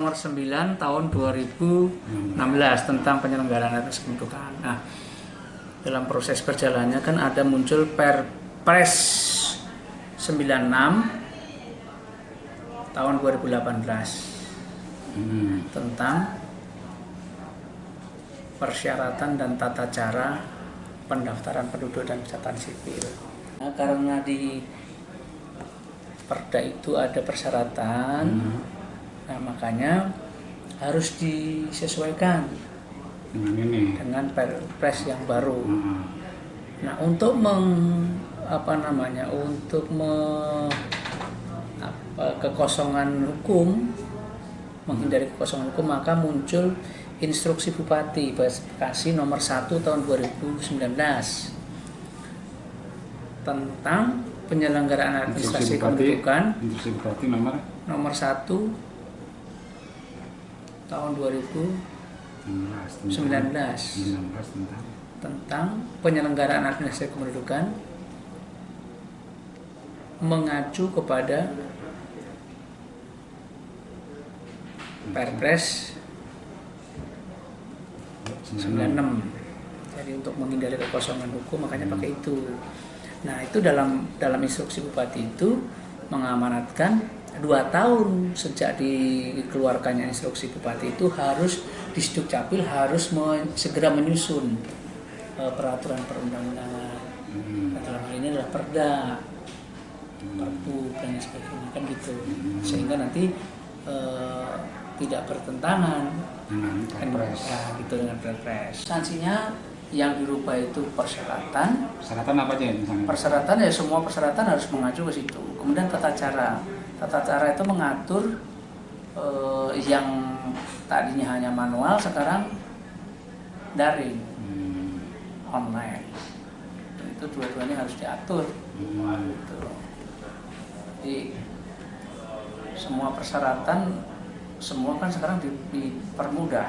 Nomor 9 tahun 2016 tentang penyelenggaraan atas kependudukan. Nah, dalam proses berjalannya kan ada muncul Perpres 96 tahun 2018 tentang persyaratan dan tata cara pendaftaran penduduk dan catatan sipil. Nah, karena di Perda itu ada persyaratan, nah makanya harus disesuaikan dengan Perpres yang baru. Nah, untuk kekosongan hukum, menghindari kekosongan hukum, maka muncul Instruksi Bupati Bekasi nomor 1 tahun 2019 tentang penyelenggaraan administrasi kependudukan. Instruksi Bupati nomor 1 tahun 2019 tentang penyelenggaraan administrasi kependudukan mengacu kepada Perpres 96. Jadi untuk menghindari kekosongan hukum makanya pakai itu. Nah, itu dalam instruksi Bupati itu mengamanatkan 2 tahun sejak dikeluarkannya instruksi Bupati itu harus di Dukcapil harus segera menyusun peraturan perundang-undangan. Nah, dalam hal ini adalah Perda, Perpu dan sebagainya kan gitu. Sehingga nanti tidak bertentangan dengan Perpres. Gitu dengan Perpres. Sanksinya yang dirubah itu persyaratan. Persyaratan apa aja misalnya? Persyaratan ya semua persyaratan harus mengacu ke situ. Kemudian tata cara. Tata cara itu mengatur yang tadinya hanya manual sekarang daring, online. Itu dua-duanya harus diatur. Gitu. Jadi semua persyaratan semua kan sekarang dipermudah.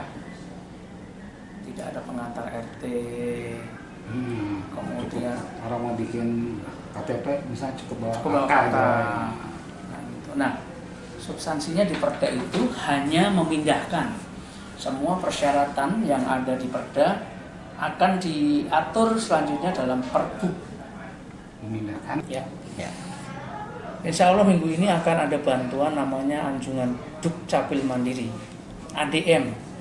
Tidak ada pengantar RT. Kemudian orang mau bikin KTP misalnya cukup bawa kata. Nah, gitu. Nah, substansinya di Perda itu hanya memindahkan semua persyaratan yang ada di Perda akan diatur selanjutnya dalam Perbu. Memindahkan? Ya. Insya Allah minggu ini akan ada bantuan namanya Anjungan Dukcapil Mandiri, ADM.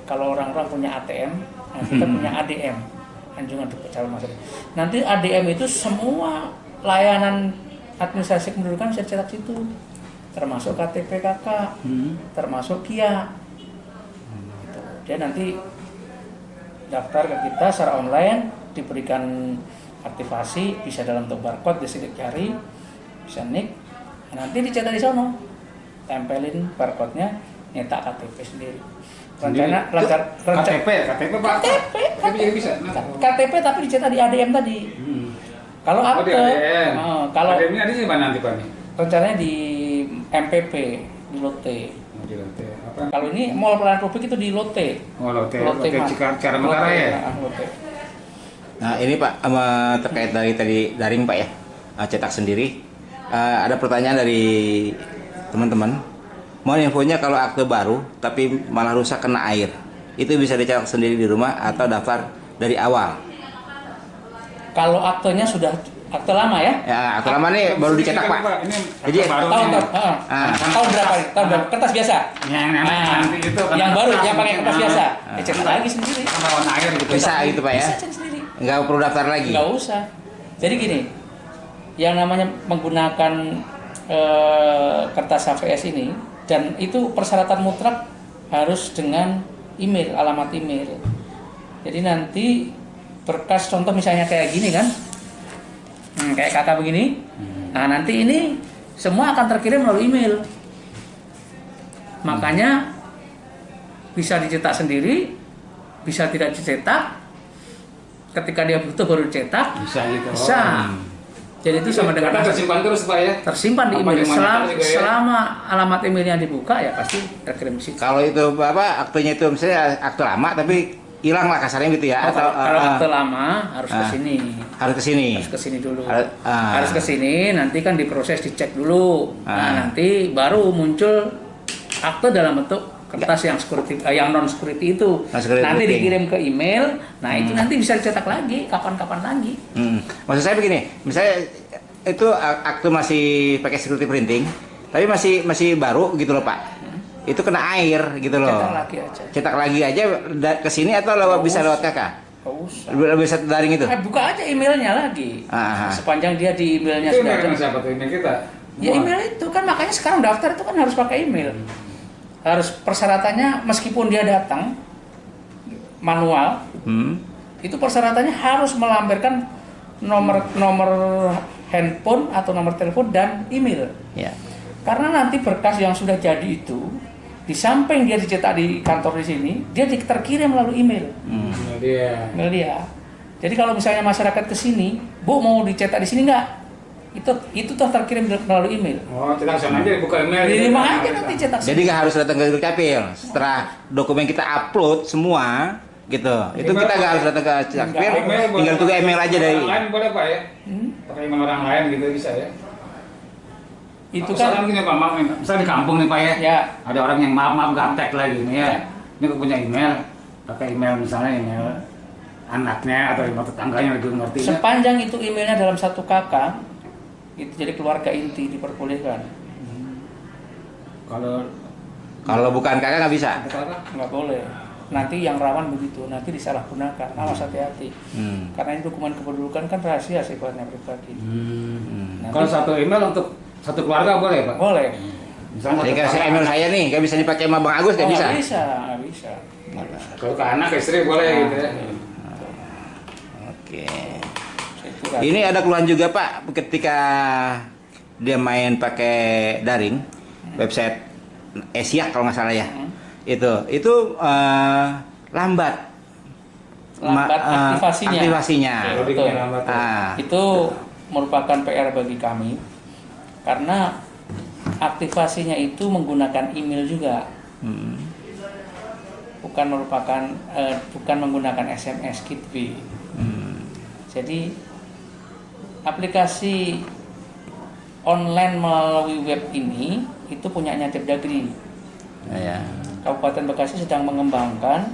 Kalau orang-orang punya ATM, nah kita punya ADM, Anjungan Dukcapil Mandiri. Nanti ADM itu semua layanan administrasi kependudukan bisa cetak situ, termasuk KTP KK, termasuk KIA. Gitu. Dia nanti daftar ke kita secara online, diberikan aktivasi, bisa dalam bentuk barcode, disidik jari, bisa nik, nanti dicetak di sono, tempelin barcode-nya, nyetak KTP sendiri. Rencana KTP Pak. KTP jadi bisa. KTP tapi dicetak di ADM tadi. Kalau akte, kalau ADM-nya ada di mana nanti Pak? Rencananya di MPP di Lotte. Kalau ini Mall Pelayanan Publik itu di Lotte. Oh, Lotte Cikarang Utara ya. Nah, ini Pak terkait dari tadi daring Pak ya, cetak sendiri. Ada pertanyaan dari teman-teman. Mohon infonya kalau akte baru tapi malah rusak kena air, itu bisa dicetak sendiri di rumah atau daftar dari awal? Kalau aktenya sudah akte lama ya? Ya, akte lama nih baru dicetak Pak. Jadi tahun berapa? Tahun berapa? Kertas biasa. Yang baru yang pakai kertas biasa. Cetak lagi sendiri. Lawan air gitu. Bisa gitu Pak ya? Bisa cetak sendiri. Nggak perlu daftar lagi? Nggak usah. Jadi gini, yang namanya menggunakan kertas HVS ini, dan itu persyaratan mutlak harus dengan email, alamat email. Jadi nanti berkas contoh misalnya kayak gini kan, kayak kata begini, nah nanti ini semua akan terkirim melalui email. Makanya bisa dicetak sendiri, bisa tidak dicetak. Ketika dia butuh baru dicetak. Bisa gitu. Bisa. Jadi itu sama dengan tersimpan terus Pak ya. Tersimpan di email selama alamat emailnya dibuka ya pasti terkirim di situ. Kalau itu Bapak aktenya itu misalnya akte lama tapi hilang lah kasarnya gitu ya? Kalau akte lama harus ke sini. Harus ke sini. Harus ke sini dulu. Harus ke sini, nanti kan diproses, dicek dulu. Nah, nanti baru muncul akte dalam bentuk kertas yang security, yang non security itu Non-security nanti booking. dikirim ke email. Nah itu nanti bisa dicetak lagi kapan-kapan lagi. Maksud saya begini, misalnya itu akte masih pakai security printing, tapi masih baru gitu loh Pak. Itu kena air gitu loh. Cetak lagi aja. Cetak lagi aja ke sini atau bisa lewat kakak? Nggak usah. Bisa daring itu? Buka aja emailnya lagi. Ah. Sepanjang dia di emailnya Itu sudah email ada. siapa tuh? Email kita? Ya email itu kan makanya sekarang daftar itu kan harus pakai email. Harus persyaratannya meskipun dia datang manual, itu persyaratannya harus melampirkan nomor handphone atau nomor telepon dan email. Ya. Karena nanti berkas yang sudah jadi itu di samping dia dicetak di kantor di sini, dia terkirim melalui email. Email dia. Email dia. Jadi kalau misalnya masyarakat ke sini, Bu mau dicetak di sini nggak? Itu tuh terkirim melalui email. Oh, cetak sana aja buka email. Diterima aja nanti cetak. Jadi nggak harus datang ke Dukcapil. Setelah dokumen kita upload semua, gitu. Itu kita nggak harus datang ke Dukcapil, tinggal tunggu email aja dari. Orang lain boleh Pak ya? Pakai email orang lain gitu bisa ya? Itu Misalkan kan gini Pak, maaf nih, misalnya di kampung nih Pak ya, ya. ada orang yang maaf gaptek lagi nih ya, Ya. ini aku punya email, pakai email misalnya email anaknya atau email tetangganya lebih ngerti ya. Sepanjang itu emailnya dalam satu kakak, itu jadi keluarga inti diperbolehkan. Kalau bukan kakak nggak bisa. Nggak boleh. Nanti yang rawan begitu, nanti disalahgunakan. Awas hati-hati. Karena ini dokumen kependudukan kan rahasia sifatnya pribadi. Nanti- Kalau satu email untuk satu keluarga boleh Pak? Boleh. Misalnya Jadi kasih email saya nih, nggak bisa dipakai sama Bang Agus, nggak bisa. Nggak bisa, nggak bisa. Nggak bisa. kalau ke anak ke istri boleh gitu ya. Oke. Itu kan. Ini ada keluhan juga Pak, ketika dia main pakai daring, website Asia kalau nggak salah ya. Itu lambat. Lambat aktivasinya. Aktivasinya. Ya, Loadingnya betul. lambat ya. Ah. Itu merupakan PR bagi kami karena aktivasinya itu menggunakan email juga, bukan menggunakan SMS gitu. Jadi aplikasi online melalui web ini itu punyanya Depdagri. Ya. Kabupaten Bekasi sedang mengembangkan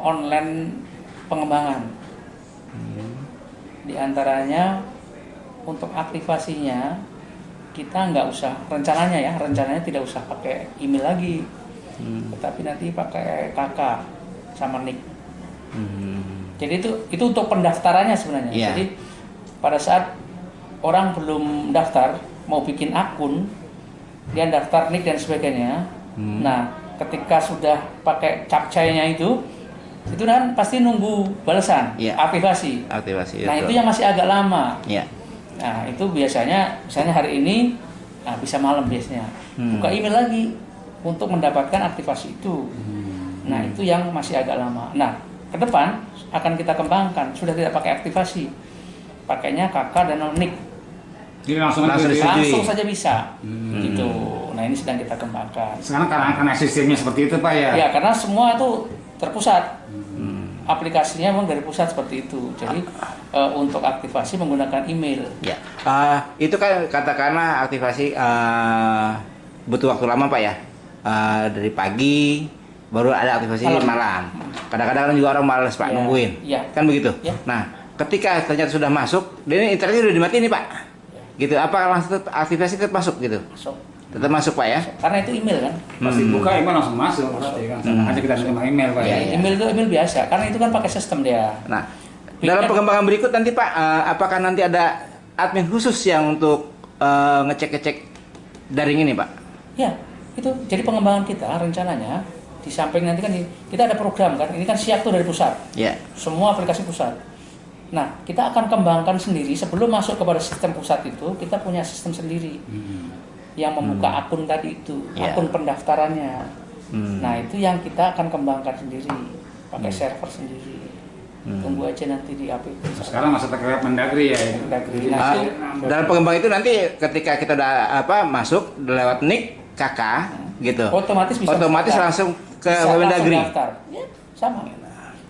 online pengembangan. Di antaranya untuk aktivasinya kita nggak usah rencananya tidak usah pakai email lagi, tetapi nanti pakai KK sama NIK. Jadi itu untuk pendaftarannya sebenarnya. Yeah. Jadi pada saat orang belum daftar mau bikin akun, dia daftar NIK dan sebagainya. Nah, ketika sudah pakai captcha-nya itu kan pasti nunggu balasan, Yeah. aktivasi. Nah, itu yang masih agak lama. Ya. Nah, itu biasanya misalnya hari ini bisa malam biasanya. Buka email lagi untuk mendapatkan aktivasi itu. Nah, itu yang masih agak lama. Nah, ke depan akan kita kembangkan, sudah tidak pakai aktivasi. Pakainya KK dan NIK. Jadi langsung Langsung aja. disetujui. Langsung saja bisa. Gitu. Nah, ini sedang kita kembangkan. Sekarang karena sistemnya seperti itu Pak ya. Ya, karena semua itu terpusat. Aplikasinya memang dari pusat seperti itu. Jadi untuk aktivasi menggunakan email. Ya. Itu kan katakanlah aktivasi butuh waktu lama Pak ya. Dari pagi baru ada aktivasi malam. Kadang-kadang juga orang malas Pak Ya. nungguin. Ya. Kan begitu. Ya. Nah, ketika ternyata sudah masuk, ini internetnya udah dimatiin nih Pak. Gitu. Apa langsung aktivasi tetap masuk gitu? So, Tetap masuk Pak ya. karena itu email kan. Pasti buka email langsung masuk pasti kan. Sama aja kita terima email Pak Iya, ya. iya. Email itu email biasa, karena itu kan pakai sistem dia. Nah, dalam pengembangan berikut nanti Pak, apakah nanti ada admin khusus yang untuk ngecek-ngecek daring ini Pak? Ya, itu jadi pengembangan kita rencananya di samping nanti kan kita ada program kan, ini kan siap tuh dari pusat, Ya. semua aplikasi pusat. Nah, kita akan kembangkan sendiri sebelum masuk kepada sistem pusat itu, kita punya sistem sendiri yang membuka akun tadi itu, Ya. akun pendaftarannya. Nah, itu yang kita akan kembangkan sendiri, pakai server sendiri. Tunggu aja nanti di APK. Sekarang masih pakai Mendagri ya. Mendagri. Ah, dalam pengembangan itu nanti ketika kita udah masuk lewat NIK KK gitu. Otomatis bisa Otomatis daftar. langsung ke Bisa langsung Mendagri. daftar. Ya, sama.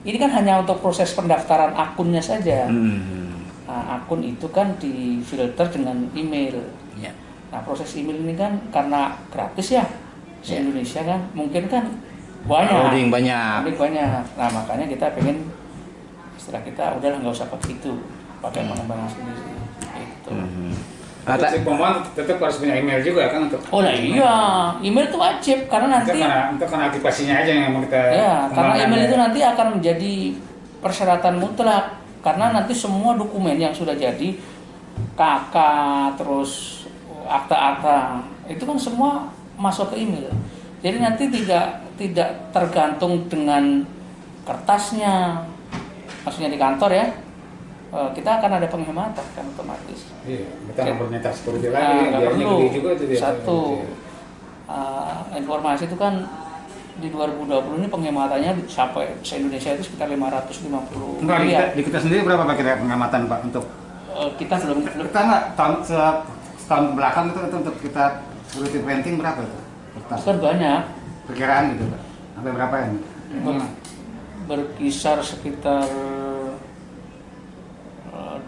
Ini kan hanya untuk proses pendaftaran akunnya saja. Nah, akun itu kan difilter dengan email. Ya. Nah, proses email ini kan karena gratis ya, se-Indonesia kan, mungkin kan banyak. Loading banyak. Loading banyak. Nah makanya kita pengen istilah kita udahlah nggak usah pakai itu, pakai pengembangan sendiri. Itu. Si pemohon tetap harus punya email juga kan untuk. Oh lah iya, email itu wajib karena nanti. Itu karena aktivasinya aja yang mau kita. Ya, karena email ya. itu nanti akan menjadi persyaratan mutlak karena nanti semua dokumen yang sudah jadi KK terus akta-akta itu kan semua masuk ke email. Jadi nanti tidak tergantung dengan kertasnya, maksudnya di kantor ya. Kita akan ada penghematan kan otomatis. Iya, kita nggak perlu nyetak security Nah, lagi, nggak biayanya perlu. gede juga itu dia. Satu, informasi itu kan di 2020 ini penghematannya sampai se-Indonesia itu sekitar 550 Enggak, miliar. di kita sendiri berapa Pak kira pengamatan Pak untuk Kita belum kita nggak setahun belakang itu untuk kita security painting berapa itu? Kertas. kan banyak, Perkiraan gitu Pak. Sampai berapa ya? berkisar sekitar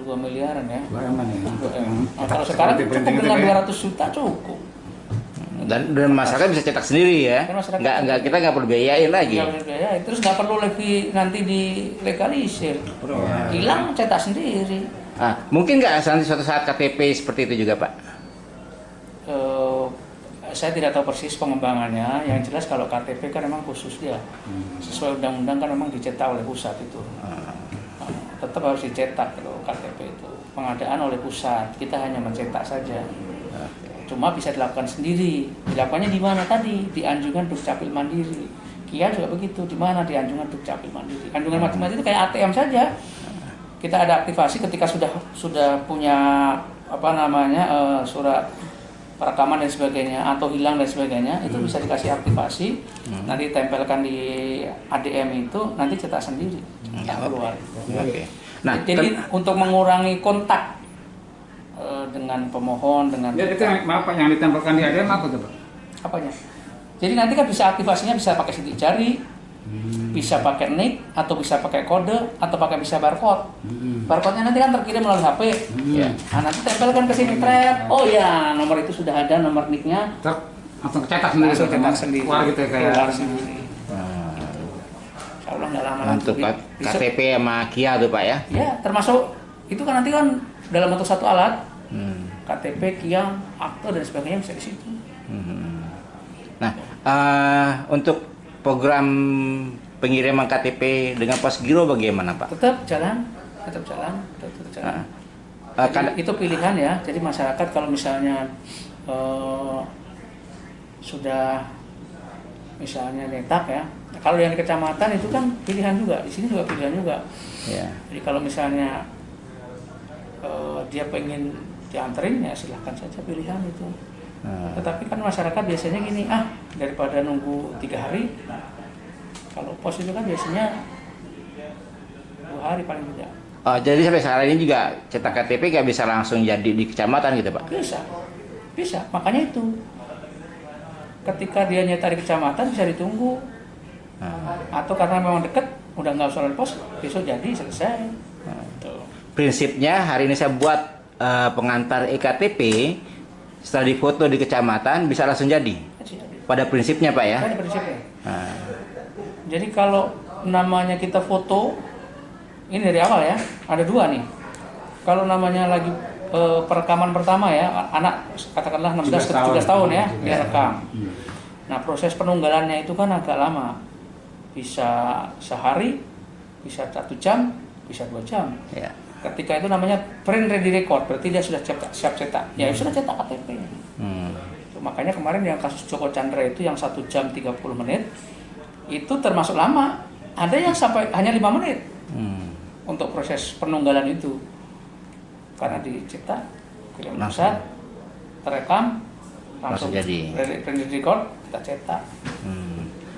2 miliaran ya. Berapa nih? Nah, kalau sekarang cukup dengan 200 juta cukup. Dan masyarakat bisa cetak sendiri ya. Dan masyarakat Nggak kita nggak perlu biayain lagi. Terus nggak perlu lagi nanti dilegalisir. Hilang cetak sendiri. Mungkin nggak nanti suatu saat KTP seperti itu juga Pak? Saya tidak tahu persis pengembangannya. Yang jelas kalau KTP kan memang khusus dia. Sesuai undang-undang kan memang dicetak oleh pusat itu. Tetap harus dicetak kalau KTP itu. Pengadaan oleh pusat. Kita hanya mencetak saja. Cuma bisa dilakukan sendiri. Dilakukannya di mana tadi? Di Anjungan Dukcapil Mandiri. Kia juga begitu. Di mana? Di Anjungan Dukcapil Mandiri. Anjungan Mandiri itu kayak ATM saja. Kita ada aktivasi ketika sudah punya surat perekaman dan sebagainya atau hilang dan sebagainya, itu bisa dikasih aktivasi. Nanti tempelkan di ADM itu, nanti cetak sendiri. Keluar. Oke. Nah, jadi untuk mengurangi kontak dengan pemohon dengan Ya, itu maaf Pak, yang ditempelkan di ADM apa tuh Pak? apanya? Jadi nanti kan bisa aktivasinya bisa pakai sidik jari, bisa pakai NIK atau bisa pakai kode atau bisa barcode. Barcode-nya nanti kan terkirim melalui HP. Nah, nanti tempelkan ke sini thread. Oh ya, nomor itu sudah ada nomor NIK-nya. Langsung cetak sendiri. Langsung cetak sendiri. Keluar gitu ya kayak. Keluar sendiri. Insya Allah nggak lama lagi. untuk KTP sama KIA tuh Pak ya? Ya, termasuk itu kan nanti kan dalam bentuk satu alat. KTP, KIA, akte dan sebagainya bisa di situ. Nah, untuk program pengiriman KTP dengan pos giro bagaimana Pak? Tetap jalan. Jadi, itu pilihan ya. Jadi masyarakat kalau misalnya sudah misalnya letak ya. Kalau yang di kecamatan itu kan pilihan juga. Di sini juga pilihan juga. Ya. Jadi kalau misalnya dia pengen dianterin ya silahkan saja pilihan itu. Tetapi kan masyarakat biasanya gini, daripada nunggu 3 hari, kalau pos itu kan biasanya 2 hari paling tidak. Jadi sampai sekarang ini juga cetak KTP nggak bisa langsung jadi di kecamatan gitu Pak? Bisa. Makanya itu, ketika dia nyetar di kecamatan bisa ditunggu. Atau karena memang dekat, udah nggak usah lewat pos, besok jadi selesai. Prinsipnya hari ini saya buat pengantar EKTP, setelah difoto di kecamatan bisa langsung jadi. Pada prinsipnya Pak ya? Pada prinsipnya. Jadi kalau namanya kita foto, ini dari awal ya, ada 2 nih. Kalau namanya lagi perekaman pertama ya, anak katakanlah 16 ke 17 tahun ya, dia rekam. Nah proses penunggalannya itu kan agak lama. Bisa sehari, bisa 1 jam, bisa 2 jam. Ya. Ketika itu namanya print ready record, berarti dia sudah siap cetak. Ya sudah cetak KTP. Makanya kemarin yang kasus Joko Chandra itu yang 1 jam 30 menit, itu termasuk lama. Ada yang sampai hanya 5 menit untuk proses penunggalan itu. Karena dicetak, kirim pusat, terekam, langsung jadi. print record, kita cetak.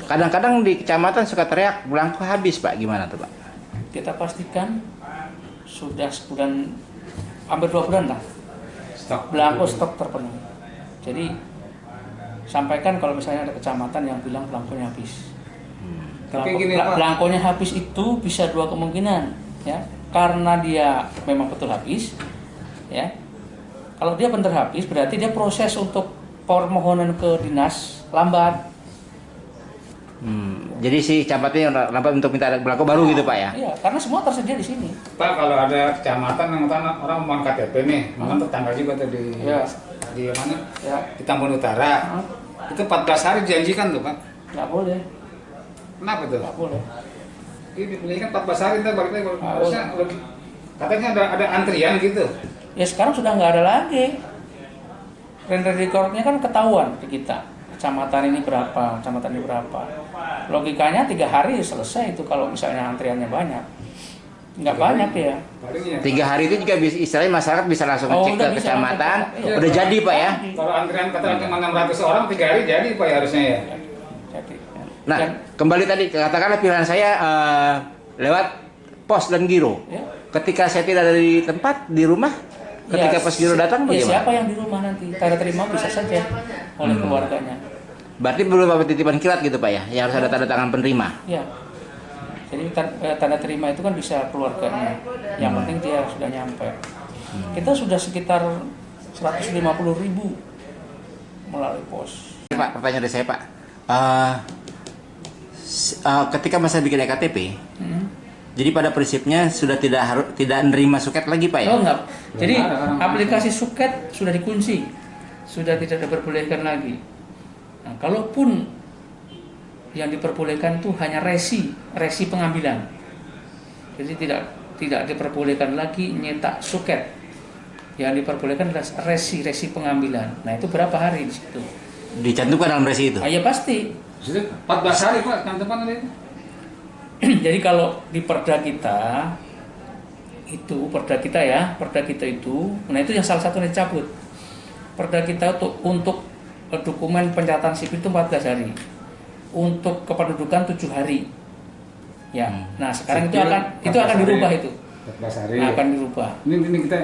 Kadang-kadang di kecamatan suka teriak belangko habis Pak, gimana tuh Pak? Kita pastikan sudah sebulan, hampir 2 bulan lah, belangko stok terpenuhi. Jadi sampaikan kalau misalnya ada kecamatan yang bilang belangkonya habis. Tapi gini Pak, belangkonya habis itu bisa 2 kemungkinan ya, karena dia memang betul habis ya. Kalau dia benar habis berarti dia proses untuk permohonan ke dinas lambat. Jadi si camatnya lambat untuk minta belangko baru gitu Pak ya? Iya, karena semua tersedia di sini. Pak, kalau ada kecamatan yang orang mau KTP nih, makan tetangga juga tuh Ya. di mana? Ya, Di Tambun Utara. Itu 14 hari dijanjikan tuh Pak. nggak boleh, Kenapa tuh? nggak boleh. Ini dijanjikan 14 hari, ntar balik lagi. Harusnya katanya ada antrian gitu. Ya sekarang sudah nggak ada lagi. Render recordnya kan ketahuan di kita. Kecamatan ini berapa, kecamatan ini berapa. Logikanya 3 hari selesai itu kalau misalnya antriannya banyak. Nggak banyak ya. Palingnya. 3 hari itu juga bisa, istilahnya masyarakat bisa langsung Oh, ngecek udah ke bisa kecamatan, langsung ke- iya. udah jadi Pak ya. Kalau antrian katakan cuma 600 orang 3 hari jadi Pak ya harusnya ya. Jadi, Nah, dan, kembali tadi katakanlah pilihan saya lewat pos dan giro. ya, Ketika saya tidak ada di tempat di rumah, ketika ya, pos giro datang ya, bagaimana? siapa yang di rumah nanti tanda terima bisa saja oleh keluarganya. Berarti belum apa titipan kilat gitu Pak ya, yang harus ada tanda tangan penerima. Ya. Jadi tanda terima itu kan bisa keluarganya. Yang penting dia sudah nyampe. Kita sudah sekitar 150.000 melalui pos. Pak, pertanyaan dari saya Pak. Ketika masa bikin EKTP, jadi pada prinsipnya sudah tidak menerima suket lagi Pak ya? Oh enggak. Jadi Belum ada, aplikasi suket sudah dikunci, sudah tidak diperbolehkan lagi. Nah, kalaupun yang diperbolehkan itu hanya resi pengambilan. Jadi tidak diperbolehkan lagi nyetak suket. Yang diperbolehkan adalah resi pengambilan. Nah itu berapa hari di situ? Dicantumkan dalam resi itu? Ah, ya pasti. Sudah 14 hari Pak, cantuman ada itu. Jadi kalau di perda kita itu, nah itu yang salah satu yang dicabut. Perda kita untuk dokumen pencataan sipil itu 14 hari, untuk kependudukan 7 hari. Ya, nah sekarang itu akan dirubah itu. 14 hari. Nah, akan dirubah. Ini kita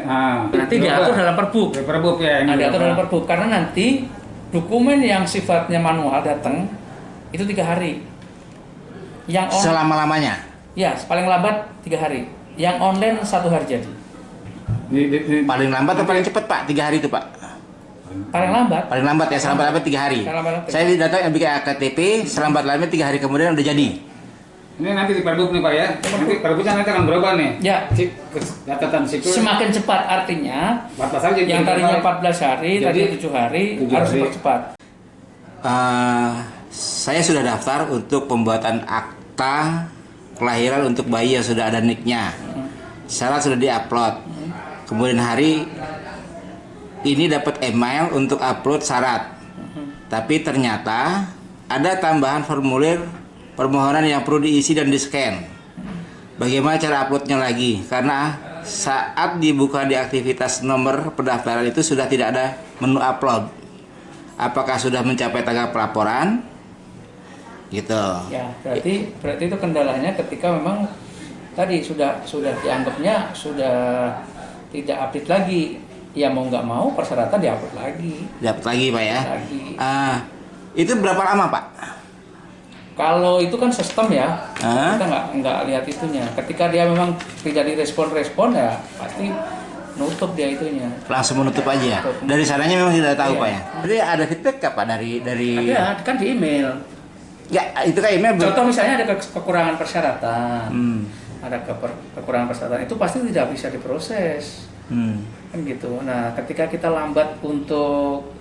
Nanti diatur dalam Perbup. Perbuk ya. Nah, diatur dalam Perbup karena nanti dokumen yang sifatnya manual datang itu 3 hari. Yang Selama-lamanya? ya paling lambat 3 hari. Yang online 1 hari jadi. Paling lambat atau paling cepat Pak? 3 hari itu Pak? Paling lambat. Paling lambat ya, selambat-lambat 3 hari. Selambat-lambat 3 Saya datang yang bikin KTP, selambat-lambatnya 3 hari kemudian udah jadi. Ini nanti di Perbuk nih Pak ya. Nanti Perbuknya nanti akan berubah nih. Ya. Catatan sipil. Semakin cepat artinya 14 hari jadi yang tadinya 14 hari, Jadi, tadi 7 hari 7 harus hari. dipercepat. Saya sudah daftar untuk pembuatan akta kelahiran untuk bayi yang sudah ada NIK-nya. Syarat sudah diupload. Kemudian hari ini dapat email untuk upload syarat. Tapi ternyata ada tambahan formulir permohonan yang perlu diisi dan di-scan. Bagaimana cara uploadnya lagi? Karena saat dibuka di aktivitas nomor pendaftaran itu sudah tidak ada menu upload. Apakah sudah mencapai tanggal pelaporan? Gitu. Ya, berarti itu kendalanya ketika memang tadi sudah dianggapnya sudah tidak update lagi. Ya mau nggak mau persyaratan diupload lagi. Dapat lagi Pak ya. Lagi. Itu berapa lama Pak? Kalau itu kan sistem ya, Hah? kita nggak lihat itunya. Ketika dia memang tidak direspon ya pasti nutup dia itunya. Langsung menutup aja. Dari sananya memang tidak tahu Iya. Pak ya. Jadi ada feedback nggak Pak dari Ada kan di email. Ya itu kan email. Contoh misalnya ada kekurangan persyaratan, Hmm. ada kekurangan persyaratan itu pasti tidak bisa diproses, kan gitu. Nah ketika kita lambat untuk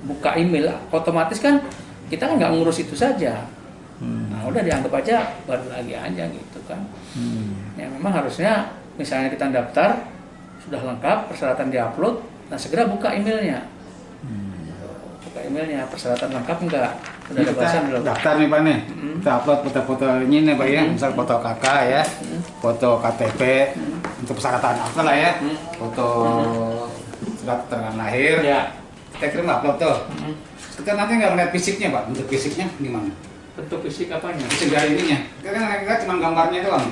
buka email, otomatis kan kita kan nggak ngurus itu saja. Nah udah dianggap aja baru lagi aja gitu kan. Ya memang harusnya misalnya kita daftar sudah lengkap persyaratan diupload, nah segera buka emailnya. Buka emailnya persyaratan lengkap enggak? Sudah ada balasan belum? Daftar nih Pak nih. Kita upload foto-fotonya nih Pak ya. Misal foto kakak ya, foto KTP untuk persyaratan apa lah ya. Foto surat keterangan lahir. Ya. Kita kirim upload tuh. Kita nanti nggak melihat fisiknya Pak. Bentuk fisiknya gimana? Bentuk fisik apanya? Fisik dari ininya. Kita kan kita cuma gambarnya doang.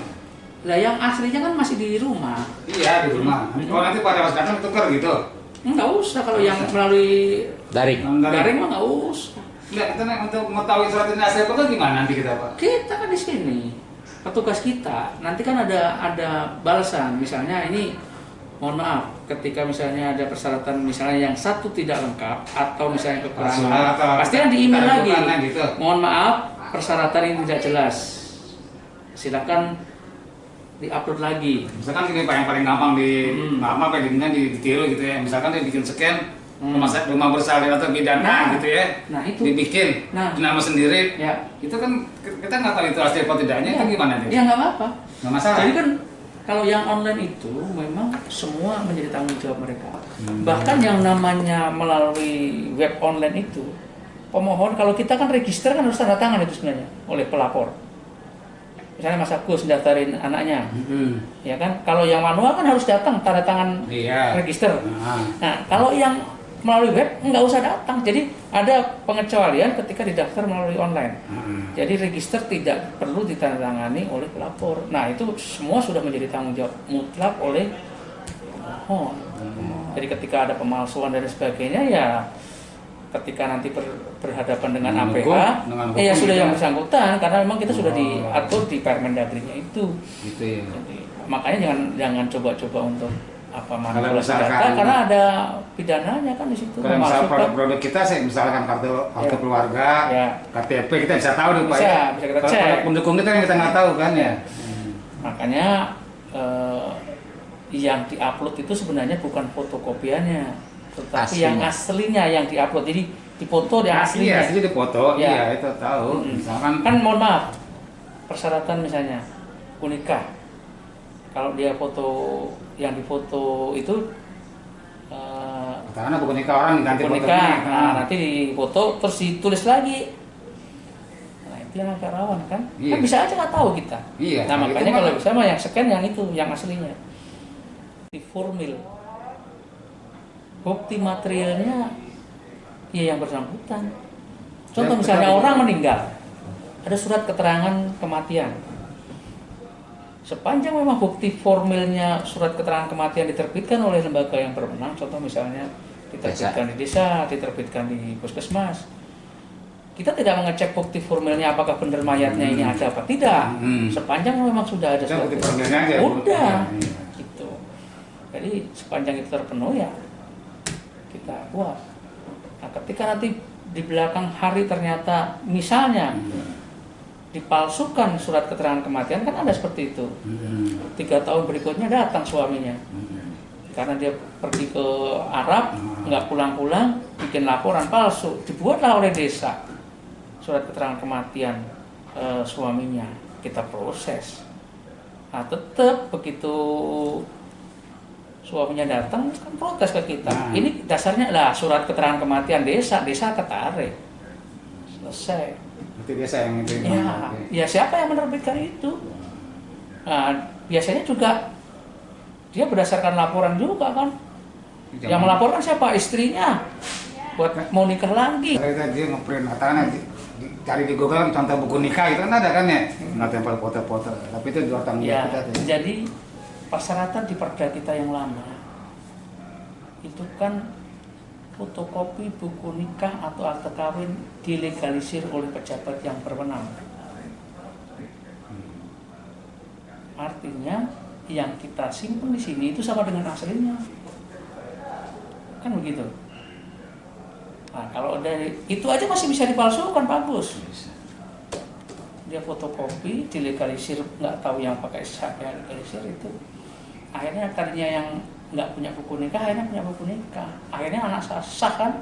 Lah yang aslinya kan masih di rumah. Iya di rumah. Kalau nanti pada pas datang tukar gitu. Enggak usah kalau yang melalui Daring. daring mah enggak usah. Enggak, kita nih untuk mengetahui surat ini asli apa kan gimana nanti kita Pak? Kita kan di sini. Petugas kita nanti kan ada balasan. Misalnya ini mohon maaf, ketika misalnya ada persyaratan misalnya yang satu tidak lengkap atau misalnya kekurangan, pasti kan di email lagi. Gitu. Mohon maaf, persyaratan ini tidak jelas. Silakan diupload lagi. Misalkan ini Pak yang paling gampang ditiru gitu ya. Misalkan dia bikin scan rumah bersalin atau bidana gitu ya. Nah itu. Dibikin nama sendiri. Ya. Itu kan kita nggak tahu itu asli atau tidaknya. Itu gimana dia? Ya nggak apa-apa. Nggak masalah. Jadi kan kalau yang online itu memang semua menjadi tanggung jawab mereka. Bahkan yang namanya melalui web online itu, pemohon kalau kita kan register kan harus tanda tangan itu sebenarnya oleh pelapor. Misalnya Mas Agus daftarin anaknya, ya kan? Kalau yang manual kan harus datang tanda tangan register. Nah, kalau yang melalui web nggak usah datang. Jadi ada pengecualian ketika didaftar melalui online. Jadi register tidak perlu ditandatangani oleh pelapor. Nah itu semua sudah menjadi tanggung jawab mutlak oleh pemohon. Jadi ketika ada pemalsuan dan sebagainya ya ketika nanti berhadapan dengan APH, ya sudah yang bersangkutan karena memang kita sudah diatur di Permendagrinya itu. Gitu ya. Jadi, makanya jangan coba-coba untuk manipulasi misalkan, data karena ada pidananya kan di situ. Kalau misalkan produk kita sih misalkan kartu keluarga, KTP kita bisa tahu dong Pak. Bisa kita cek. Kalau pendukung kita kan kita nggak tahu kan ya. Makanya yang diupload itu sebenarnya bukan fotokopiannya, tetapi yang aslinya yang diupload. Jadi dipoto yang aslinya. Iya, asli dipoto. Iya, itu tahu. Misalkan kan mohon maaf, persyaratan misalnya nikah. Kalau dia foto yang difoto itu karena buku nikah orang diganti buku nikah, nanti difoto terus ditulis lagi. Nah itu yang agak rawan kan? Kan bisa aja nggak tahu kita. Nah makanya kalau bisa mah yang scan yang itu, yang aslinya. Di formil, bukti materialnya ya yang bersangkutan. Contoh misalnya orang meninggal, ada surat keterangan kematian. Sepanjang memang bukti formilnya surat keterangan kematian diterbitkan oleh lembaga yang berwenang, contoh misalnya diterbitkan di desa, diterbitkan di puskesmas, kita tidak mengecek bukti formilnya apakah benar mayatnya ini ada apa tidak. Sepanjang memang sudah ada surat formilnya aja. Udah, gitu. Jadi sepanjang itu terpenuhi ya kita buat. Nah, ketika nanti di belakang hari ternyata misalnya dipalsukan surat keterangan kematian kan ada seperti itu. 3 tahun berikutnya datang suaminya karena dia pergi ke Arab nggak pulang-pulang, bikin laporan palsu, dibuatlah oleh desa surat keterangan kematian suaminya, kita proses. Nah tetap begitu suaminya datang kan protes ke kita. Ini dasarnya lah surat keterangan kematian desa ketarik, selesai. Itu biasa yang itu. Ya siapa yang menerbitkan itu? Nah, biasanya juga dia berdasarkan laporan juga kan. Yang melaporkan siapa? Istrinya. Buat mau nikah lagi. Kalau dia ngeprint katanya cari di Google contoh buku nikah itu kan ada kan ya. Nggak tempel foto-foto. Tapi itu di luar tanggung jawab kita. Jadi persyaratan di Perda kita yang lama itu kan fotokopi buku nikah atau akte kawin dilegalisir oleh pejabat yang berwenang. Artinya yang kita simpan di sini itu sama dengan aslinya, kan begitu. Nah kalau dari itu aja masih bisa dipalsukan, bagus. Dia fotokopi dilegalisir, nggak tahu yang pakai siapa yang legalisir itu. Akhirnya tadinya yang nggak punya buku nikah, akhirnya punya buku nikah. Akhirnya anak sah kan.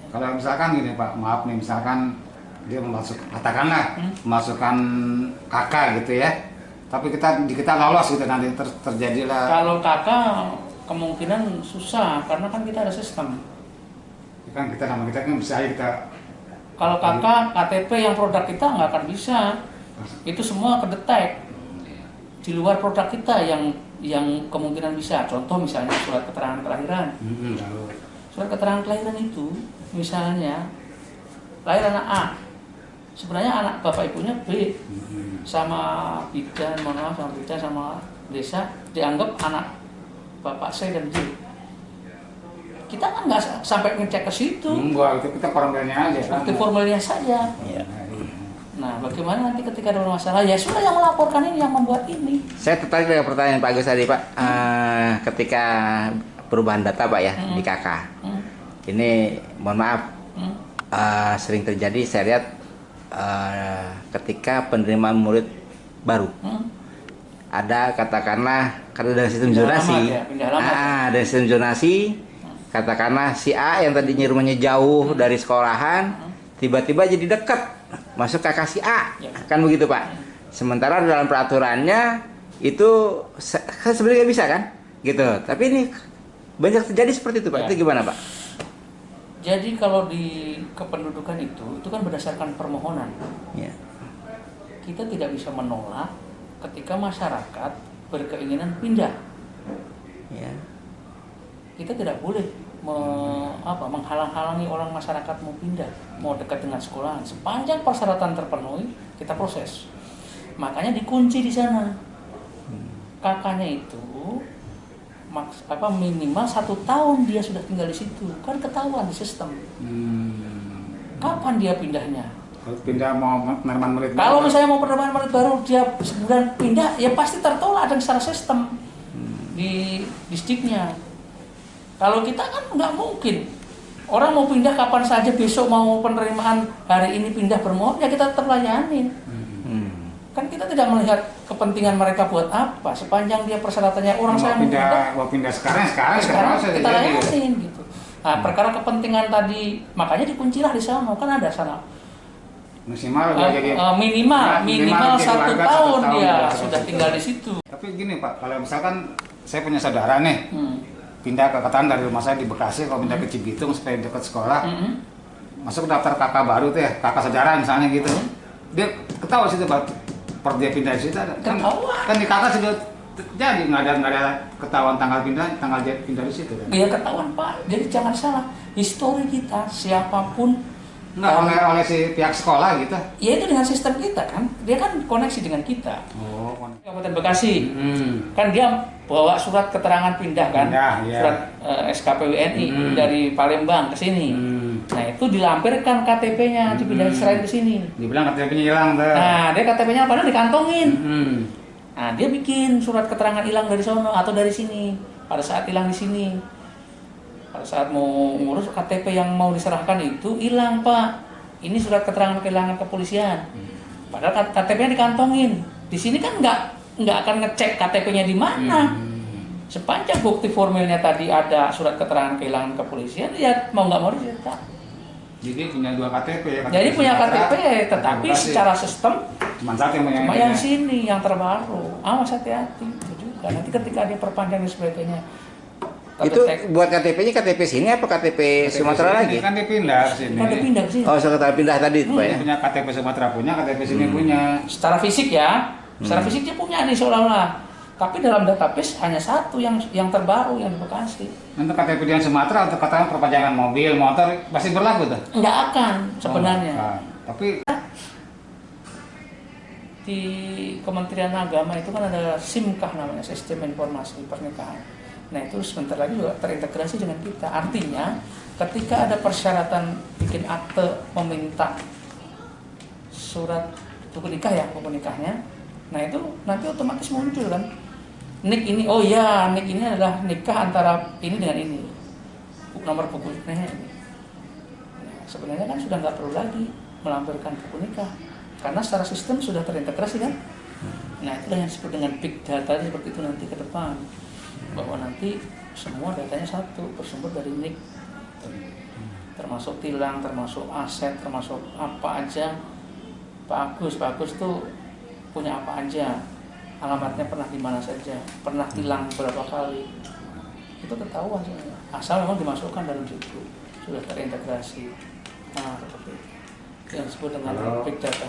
Kalau misalkan gini Pak, maaf nih, misalkan dia katakanlah memasukkan kakak gitu ya, tapi kita lolos gitu nanti terjadilah. Kalau kakak kemungkinan susah karena kan kita ada sistem. Kan kita nama kita kan bisa aja kita. Kalau kakak KTP yang produk kita nggak akan bisa, itu semua kedetek di luar produk kita yang kemungkinan bisa. Contoh misalnya surat keterangan kelahiran. Surat keterangan kelahiran itu misalnya lahir anak A, sebenarnya anak bapak ibunya B, sama bidan, sama bidan sama desa dianggap anak bapak C dan D. Kita kan nggak sampai ngecek ke situ. Enggak, itu kita formalnya aja. Bukti formalnya saja. Nah, bagaimana nanti ketika ada masalah? Ya sudah, yang melaporkan ini, yang membuat ini. Saya tertarik dengan pertanyaan Pak Agus tadi Pak. Ketika perubahan data Pak ya di KK, ini mohon maaf sering terjadi saya lihat ketika penerimaan murid baru. Ada katakanlah karena dari sistem zonasi, dari sistem zonasi, katakanlah si A yang tadinya rumahnya jauh dari sekolahan, tiba-tiba jadi dekat masuk kakak si A, kan begitu Pak. Sementara dalam peraturannya itu sebenarnya bisa kan, gitu. Tapi ini banyak terjadi seperti itu Pak. Itu gimana Pak? Jadi kalau di kependudukan itu kan berdasarkan permohonan. Ya. Kita tidak bisa menolak ketika masyarakat berkeinginan pindah. Ya. Kita tidak boleh menghalang-halangi orang masyarakat mau pindah, mau dekat dengan sekolahan. Sepanjang persyaratan terpenuhi, kita proses. Makanya dikunci di sana. Kakaknya itu minimal 1 tahun dia sudah tinggal di situ, kan ketahuan di sistem. Kapan dia pindahnya? Kalau pindah mau penerimaan murid baru. Kalau misalnya mau penerimaan murid baru dia sebulan pindah, ya pasti tertolak dan secara sistem di distrik-nya. Kalau kita kan nggak mungkin. Orang mau pindah kapan saja, besok mau penerimaan hari ini pindah bermohon, ya kita tetap layanin. Kan kita tidak melihat kepentingan mereka buat apa. Sepanjang dia persyaratannya orang saya mau pindah sekarang kita layanin gitu. Nah, perkara kepentingan tadi makanya dikuncilah di sana, kan ada sana. Minimal 1 tahun dia sudah tinggal di situ. Tapi gini Pak, kalau misalkan saya punya saudara nih, pindah ke katakan dari rumah saya di Bekasi, kalau pindah ke Cibitung supaya dekat sekolah, masuk daftar kakak baru tuh ya, kakak saudara misalnya gitu, dia ketahuan situ Pak, per dia pindah di situ kan di kakak sudah jadi nggak ada ketahuan tanggal dia pindah di situ kan? Iya ketahuan Pak, jadi jangan salah, histori kita siapapun. Nggak oleh si pihak sekolah gitu? Ya itu dengan sistem kita kan, dia kan koneksi dengan kita. Kabupaten Bekasi, kan dia bawa surat keterangan pindah kan, surat SKPWNI dari Palembang ke sini. Nah itu dilampirkan KTP-nya, dipindah serain ke sini. Dibilang KTP-nya hilang tuh. Nah dia KTP-nya padahal dikantongin. Nah dia bikin surat keterangan hilang dari sono atau dari sini. Pada saat hilang di sini. Pada saat mau ngurus KTP yang mau diserahkan itu hilang Pak. Ini surat keterangan kehilangan kepolisian. Padahal KTP-nya dikantongin. Di sini kan nggak akan ngecek KTP-nya di mana. Sepanjang bukti formilnya tadi ada surat keterangan kehilangan kepolisian, ya mau nggak mau dicetak. Jadi punya 2 KTP ya? Jadi punya KTP, tetapi secara sistem cuma satu yang sini yang terbaru. Awas hati-hati itu juga. Nanti ketika dia perpanjang dan sebagainya. Itu buat KTP-nya KTP sini apa KTP Sumatera lagi? Kan dia pindah ke sini. Kan dia pindah ke sini. Oh, setelah pindah tadi Pak ya. Punya KTP Sumatera punya, KTP sini punya. Secara fisik ya. Secara fisik dia punya nih seolah-olah. Tapi dalam database hanya satu yang terbaru yang di Bekasi. Untuk KTP di Sumatera untuk katakan perpanjangan mobil, motor pasti berlaku tuh? Enggak akan sebenarnya. Tapi di Kementerian Agama itu kan ada SIMKAH namanya, Sistem Informasi Pernikahan. Nah itu sebentar lagi juga terintegrasi dengan kita. Artinya ketika ada persyaratan bikin akte meminta surat buku nikah ya, buku nikahnya, nah itu nanti otomatis muncul kan. Nik ini, oh ya, nik ini adalah nikah antara ini dengan ini. Nomor buku nikahnya ini. Nah, sebenarnya kan sudah nggak perlu lagi melampirkan buku nikah karena secara sistem sudah terintegrasi kan. Nah itulah yang disebut dengan big data seperti itu nanti ke depan. Bahwa nanti semua datanya satu, bersumber dari NIK, termasuk tilang, termasuk aset, termasuk apa aja. Pak Agus tuh punya apa aja, alamatnya pernah di mana saja, pernah tilang berapa kali, itu ketahuan sebenarnya. Asal memang dimasukkan dalam situ, sudah terintegrasi. Nah seperti itu yang disebut dengan big data.